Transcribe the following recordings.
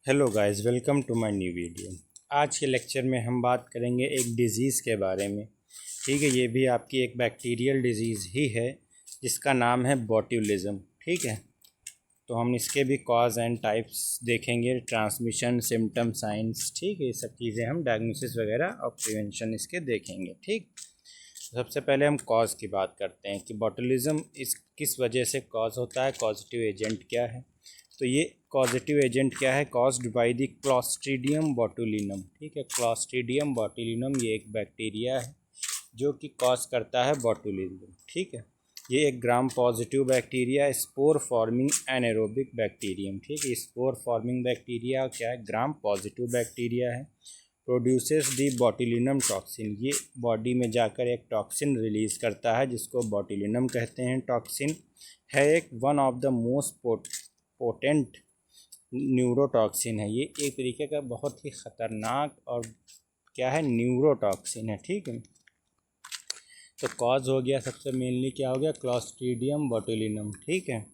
Hello guys, welcome to my new video. आज के lecture में हम बात करेंगे एक डिज़ीज़ के बारे में। ठीक है, ये भी आपकी एक बैक्टीरियल डिज़ीज़ ही है जिसका नाम है बॉट्यूलिज्म। ठीक है, तो हम इसके भी कॉज एंड टाइप्स देखेंगे, ट्रांसमिशन, सिम्टम, साइंस। ठीक है, ये सब चीज़ें हम डायग्नोसिस वगैरह और प्रिवेंशन इसके देखेंगे। ठीक, सबसे पहले हम कॉज की बात करते हैं कि बॉटुलिज्म इस किस वजह से कॉज होता है, कॉजेटिव एजेंट क्या है। तो ये कॉजेटिव एजेंट क्या है, caused by the Clostridium botulinum. ठीक है, क्लॉस्ट्रीडियम बॉटुलिनम ये एक बैक्टीरिया है जो कि कॉज करता है बॉटुलिज्म। ठीक है, ये एक gram positive bacteria, spore forming anaerobic bacterium. ठीक है, स्पोर फॉर्मिंग बैक्टीरिया क्या है, ग्राम पॉजिटिव बैक्टीरिया है। प्रोड्यूसेस दी बॉटुलिनम टॉक्सिन, ये बॉडी में जाकर एक टॉक्सिन रिलीज़ करता है जिसको बॉटुलिनम कहते हैं। टॉक्सिन है एक one of the most potent neurotoxin है। ये एक तरीके का बहुत ही ख़तरनाक और क्या है, न्यूरोटॉक्सिन है। ठीक है, तो कॉज हो गया सबसे मेनली क्या हो गया, क्लॉस्ट्रीडियम बॉटुलिनम। ठीक है,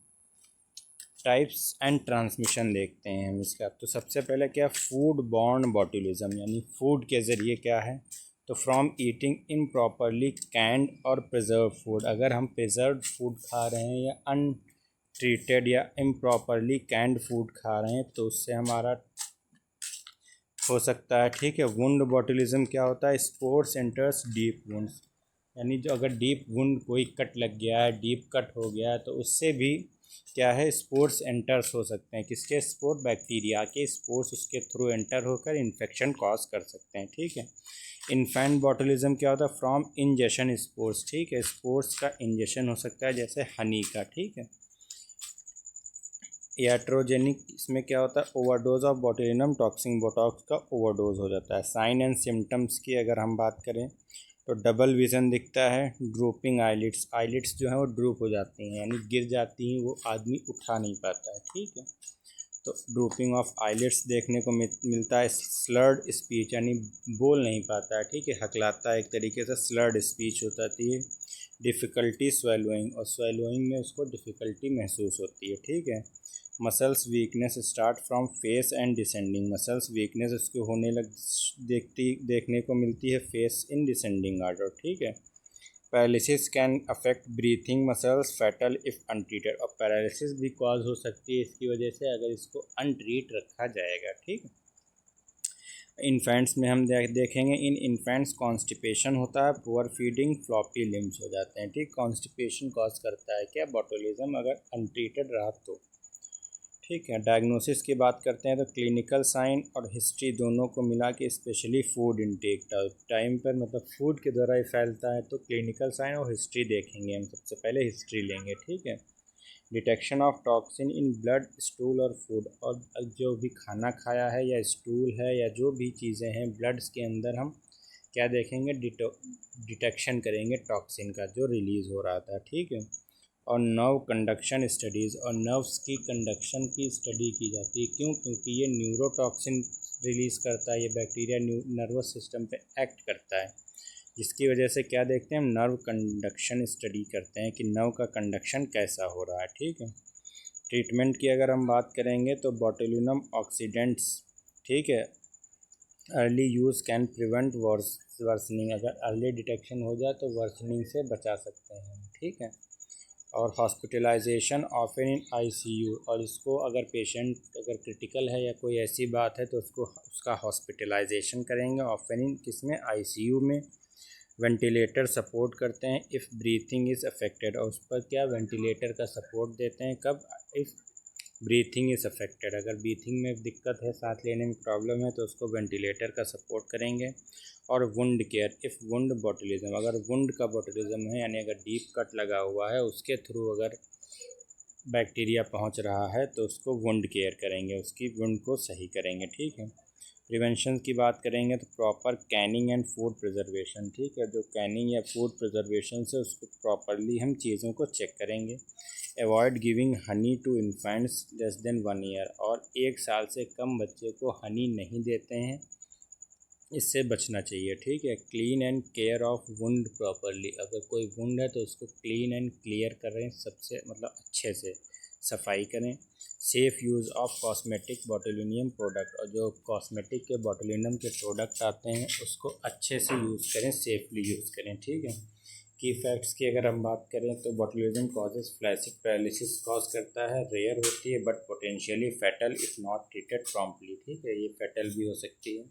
टाइप्स एंड ट्रांसमिशन देखते हैं हम इसका। तो सबसे पहले क्या, फूड बॉर्न बॉटुलिज्म, यानी फूड के ज़रिए क्या है, तो फ्रॉम ईटिंग इम्प्रॉपरली कैंड और प्रिजर्व फूड। अगर हम प्रिजर्व फूड खा रहे हैं या अनट्रीटेड या इम्प्रॉपरली कैंड फूड खा रहे हैं तो उससे हमारा हो सकता है। ठीक है, वुंड बॉटुलिज्म क्या होता है, स्पोर्स एंटर्स डीप वुंड्स, यानी जो अगर डीप वुंड कोई कट लग गया है, डीप कट हो गया है, तो उससे भी क्या है, स्पोर्स एंटर्स हो सकते हैं। किसके स्पोर, बैक्टीरिया के स्पोर्स उसके थ्रू एंटर होकर इन्फेक्शन कॉज कर सकते हैं। ठीक है, इन्फेंट बॉटुलिज्म क्या होता है, फ्रॉम इंजेशन स्पोर्स। ठीक है, स्पोर्स का इंजेशन हो सकता है जैसे हनी का। ठीक है, याट्रोजेनिक, इसमें क्या होता है, overdose of botulinum toxin, Botox का ओवरडोज हो जाता है। साइन एंड सिम्टम्स की अगर हम बात करें तो डबल विज़न दिखता है, ड्रूपिंग आईलिड्स, आईलिड्स जो है वो ड्रूप हो जाती हैं यानी गिर जाती हैं, वो आदमी उठा नहीं पाता है। ठीक है, तो ड्रूपिंग ऑफ आईलिड्स देखने को मिलता है। स्लर्ड स्पीच, यानी बोल नहीं पाता है। ठीक है, हकलाता है, एक तरीके से स्लर्ड स्पीच हो जाती है। डिफ़िकल्टी स्वेलोइंग, और स्वेलोइंग में उसको डिफ़िकल्टी महसूस होती है। ठीक है, muscles weakness start from face and descending, muscles weakness उसको होने देखने को मिलती है फेस इन डिसेंडिंग आर्डर। ठीक है, paralysis can affect breathing muscles, fatal if untreated, और पैरालिसिस भी कॉज हो सकती है इसकी वजह से अगर इसको अनट्रीट रखा जाएगा। ठीक है, इन्फेंट्स में हम देखेंगे, इन इन्फेंट्स कॉन्स्टिपेशन होता है, पुअर फीडिंग, फ्लॉपी लिम्स हो जाते हैं। ठीक, कॉन्स्टिपेशन कॉज करता है क्या, बॉटुलिज्म, अगर अनट्रीटेड रहा तो। ठीक है, डायग्नोसिस की बात करते हैं तो क्लिनिकल साइन और हिस्ट्री दोनों को मिला के, स्पेशली फूड इनटेक टाइम पर, मतलब फूड के द्वारा ही फैलता है, तो क्लिनिकल साइन और हिस्ट्री देखेंगे हम। सबसे पहले हिस्ट्री लेंगे। ठीक है, detection of toxin in blood, stool और फूड, और जो भी खाना खाया है या स्टूल है या जो भी चीज़ें हैं ब्लड्स के अंदर, हम क्या देखेंगे, डिटेक्शन करेंगे टॉक्सिन का जो रिलीज़ हो रहा था। ठीक है, और नर्व कंडक्शन स्टडीज़, और नर्व्स की कंडक्शन की स्टडी की जाती है। क्यों, क्योंकि ये न्यूरोटॉक्सिन रिलीज़ करता है, ये बैक्टीरिया नर्वस सिस्टम पे एक्ट करता है, जिसकी वजह से क्या देखते हैं हम, नर्व कंडक्शन स्टडी करते हैं कि नर्व का कंडक्शन कैसा हो रहा है। ठीक है, ट्रीटमेंट की अगर हम बात करेंगे तो बॉटुलिनम ऑक्सीडेंट्स। ठीक है, early use can prevent worsening, अगर अर्ली डिटेक्शन हो जाए तो वर्सनिंग से बचा सकते हैं। ठीक है, और हॉस्पिटलाइजेशन ऑफन इन आईसीयू, और इसको अगर पेशेंट अगर क्रिटिकल है या कोई ऐसी बात है तो उसका हॉस्पिटलाइजेशन करेंगे ऑफन इन, किसमें, आईसीयू में। वेंटिलेटर सपोर्ट करते हैं इफ़ ब्रीथिंग इज़ अफेक्टेड, और उस पर क्या, वेंटिलेटर का सपोर्ट देते हैं कब, इफ़ ब्रीथिंग इज़ अफेक्टेड, अगर ब्रीथिंग में दिक्कत है, सांस लेने में प्रॉब्लम है तो उसको वेंटिलेटर का सपोर्ट करेंगे। और wound care if wound botulism, अगर वुंड का बॉटुलिज्म है यानी अगर डीप कट लगा हुआ है उसके थ्रू अगर बैक्टीरिया पहुंच रहा है तो उसको वुंड केयर करेंगे, उसकी वुंड को सही करेंगे। ठीक है, प्रिवेंशन की बात करेंगे तो proper Canning and food preservation. ठीक है, जो कैनिंग या फूड प्रिजर्वेशन से उसको प्रॉपरली हम चीज़ों को चेक करेंगे। Avoid giving honey to infants less than 1 year, और 1 साल से कम बच्चे को हनी नहीं देते हैं, इससे बचना चाहिए। ठीक है, clean and care of wound properly, अगर कोई वुंड है तो उसको क्लीन एंड क्लियर करें, सबसे मतलब अच्छे से सफाई करें। Safe use of cosmetic botulinum product, और जो कॉस्मेटिक के बोटुलिनम के प्रोडक्ट आते हैं उसको अच्छे से यूज़ करें, सेफली यूज़ करें। ठीक है। की फैक्ट्स की अगर हम बात करें तो बोटुलिज्म कॉजेज फ्लैसिक पैरालिसिस कॉज करता है, रेयर होती है but potentially fatal if not treated promptly. ठीक है, ये फैटल भी हो सकती है।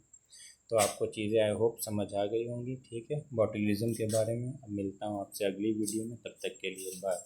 तो आपको चीज़ें आई होप समझ आ गई होंगी। ठीक है, बोटुलिज्म के बारे में। अब मिलता हूँ आपसे अगली वीडियो में, तब तक के लिए बाय।